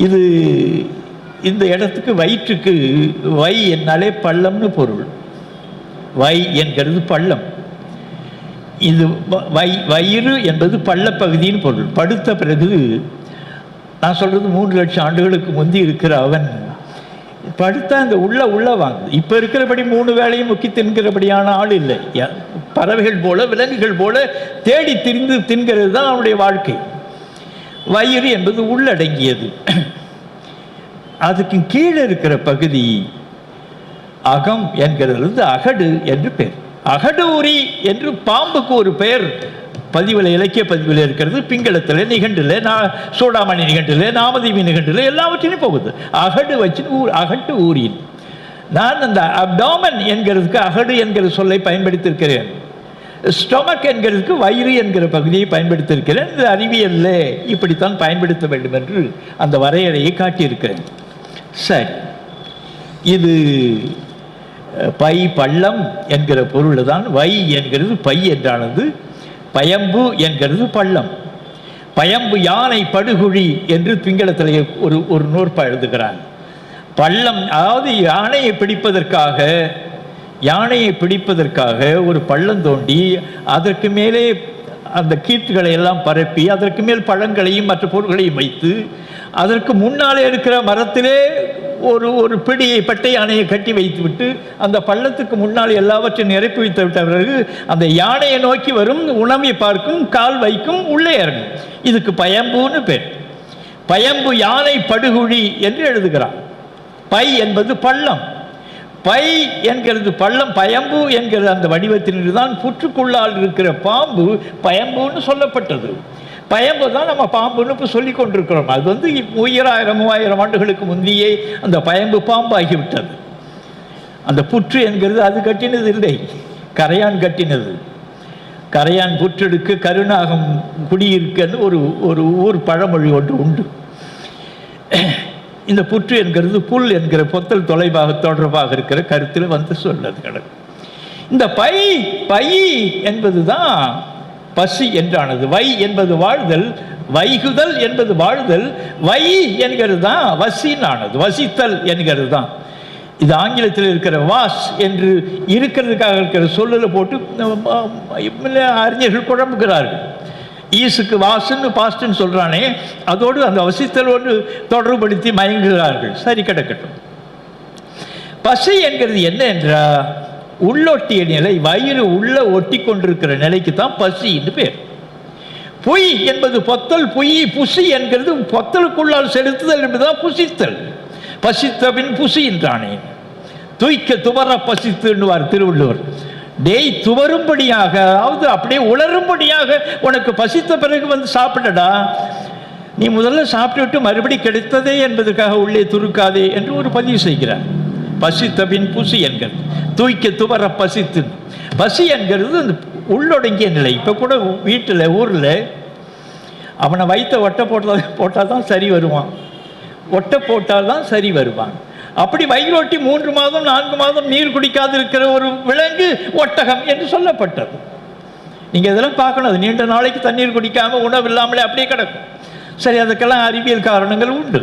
இது இந்த இடத்துக்கு வயிற்றுக்கு வை என்னாலே பள்ளம்னு பொருள். வை என்கிறது பள்ளம். இது வயிறு என்பது பள்ளப்பகுதின்னு பொருள். படுத்த பிறகு நான் சொல்கிறது 3 லட்சம் ஆண்டுகளுக்கு முந்தி இருக்கிற அவன் படுத்தா இந்த உள்ள வாங்குது. இப்போ இருக்கிறபடி 3 வேளையும் முக்கி தின்கிறபடியான ஆள் இல்லை. பறவைகள் போல விலங்குகள் போல தேடி திரிந்து தின்கிறது தான் அவனுடைய வாழ்க்கை. வயிறு என்பது உள்ளடங்கியது. அதுக்கு கீழே இருக்கிற பகுதி அகம் என்கிறது அகடு என்று பெயர். அகடு உரி என்று பாம்புக்கு ஒரு பெயர் பதிவில், இலக்கிய பதிவில் இருக்கிறது. பிங்களத்தில், நிகண்டில், சூடாமணி நிகண்டில், நாமதேவி நிகண்டில் எல்லாவற்றிலும் போகுது. அகடு வச்சு அகட்டு ஊரின். நான் அந்த அப்டாமன் என்கிறதுக்கு அகடு என்கிற சொல்லை பயன்படுத்தியிருக்கிறேன். ஸ்டொமக் என்கிறதுக்கு வயிறு என்கிற பகுதியை பயன்படுத்தியிருக்கிறேன். இந்த அறிவியலில் இப்படித்தான் பயன்படுத்த வேண்டும் என்று அந்த வரையறையை காட்டியிருக்கிறேன். சரி, இது பை பள்ளம் என்கிற பொருள் தான். வை என்கிறது பை என்றானது. பயம்பு என்கிறது பள்ளம். பயம்பு யானை படுகுழி என்று பிங்களத்தில் ஒரு நூற்பா எழுதுகிறான். பள்ளம் அதாவது யானையை பிடிப்பதற்காக ஒரு பள்ளம் தோண்டி அதற்கு மேலே அந்த கீற்றுகளை எல்லாம் பரப்பி அதற்கு மேல் பழங்களையும் மற்ற பொருட்களையும் வைத்து அதற்கு முன்னாலே இருக்கிற மரத்திலே ஒரு பிடியை பட்டை யானையை கட்டி வைத்துவிட்டு அந்த பள்ளத்துக்கு முன்னால் எல்லாவற்றையும் நிரப்பி வைத்து விட்ட பிறகு அந்த யானையை நோக்கி வரும், உணவை பார்க்கும், கால் வைக்கும், உள்ளே இறங்கும். இதுக்கு பயம்புன்னு பேர். பயம்பு யானை படுகுழி என்று எழுதுகிறான். பை என்பது பள்ளம். பை என்கிறது பள்ளம். பயம்பு என்கிற அந்த வடிவத்திலிருந்து தான் புற்றுக்குள்ளால் இருக்கிற பாம்பு பயம்புன்னு சொல்லப்பட்டது. பயம்பு தான் நம்ம பாம்புன்னு இப்போ சொல்லி கொண்டிருக்கிறோம். அது 1000 3000 ஆண்டுகளுக்கு முந்தையே அந்த பயம்பு பாம்பு ஆகிவிட்டது. அந்த புற்று என்கிறது அது கட்டினது இல்லை, கரையான் கட்டினது. கரையான் புற்றெடுக்க கருநாகம் குடியிருக்கன்னு ஒரு ஊர் பழமொழி ஒன்று உண்டு. இந்த புற்று என்கிறது புல் என்கிற பொத்தல் தொடர்பாக இருக்கிற கருத்தில் சொன்னது கிடக்கு. இந்த பை என்பது தான் பசி என்றானது. வை என்பது வாழ்தல், வைகுதல் என்பது வாழ்தல், வை என்கிறது தான் வசினானது, வசித்தல் என்கிறது தான். இது ஆங்கிலத்தில் இருக்கிற வாஸ் என்று இருக்கிறதுக்காக இருக்கிற சொல்லில் போட்டு அறிஞர்கள் குழம்புகிறார்கள். ஈசுக்கு வாசுன்னு பாஸ்ட்ன்னு சொல்கிறானே, அதோடு அந்த வசித்தலோடு தொடர்புபடுத்தி மயங்குகிறார்கள். சரி, கிடக்கட்டும். பசி என்கிறது என்ன என்றால் உள்ளொட்டிய நிலை, வயிறு உள்ள ஒட்டி கொண்டிருக்கிற நிலைக்கு தான் பசின்னு பேர். பொய் என்பது பொத்தல், பொய் புசி என்கிறது பொத்தலுக்குள்ளால் செலுத்துதல் என்பதுதான் புசித்தல். பசித்த பின் புசி என்றானே. துய்க்க துவர பசித்துன்னுவார் திருவள்ளுவர். டேய், துவரும்படியாக, அதாவது அப்படியே உளரும்படியாக உனக்கு பசித்த பிறகு சாப்பிடடா. நீ முதல்ல சாப்பிட்டு மறுபடி கிடைத்ததே என்பதற்காக உள்ளே துருக்காதே என்று ஒரு பதிவு செய்கிறார். பசித்த பின் புசி என்கிறது. தூய்க்க துவர பசித்து. பசி என்கிறது அந்த உள்ளொடங்கிய நிலை. இப்போ கூட வீட்டில் ஊரில் அவனை வைத்த ஒட்டை போட்டால் தான் சரி வருவான். ஒட்டை போட்டால் தான் சரி வருவான். அப்படி வயிறொட்டி 3 மாதம் 4 மாதம் நீர் குடிக்காது இருக்கிற ஒரு விலங்கு ஒட்டகம் என்று சொல்லப்பட்டது. நீங்கள் இதெல்லாம் பார்க்கணும். அது நீண்ட நாளைக்கு தண்ணீர் குடிக்காமல் உணவு இல்லாமலே அப்படியே கிடக்கும். சரி, அதுக்கெல்லாம் அறிவியல் காரணங்கள் உண்டு.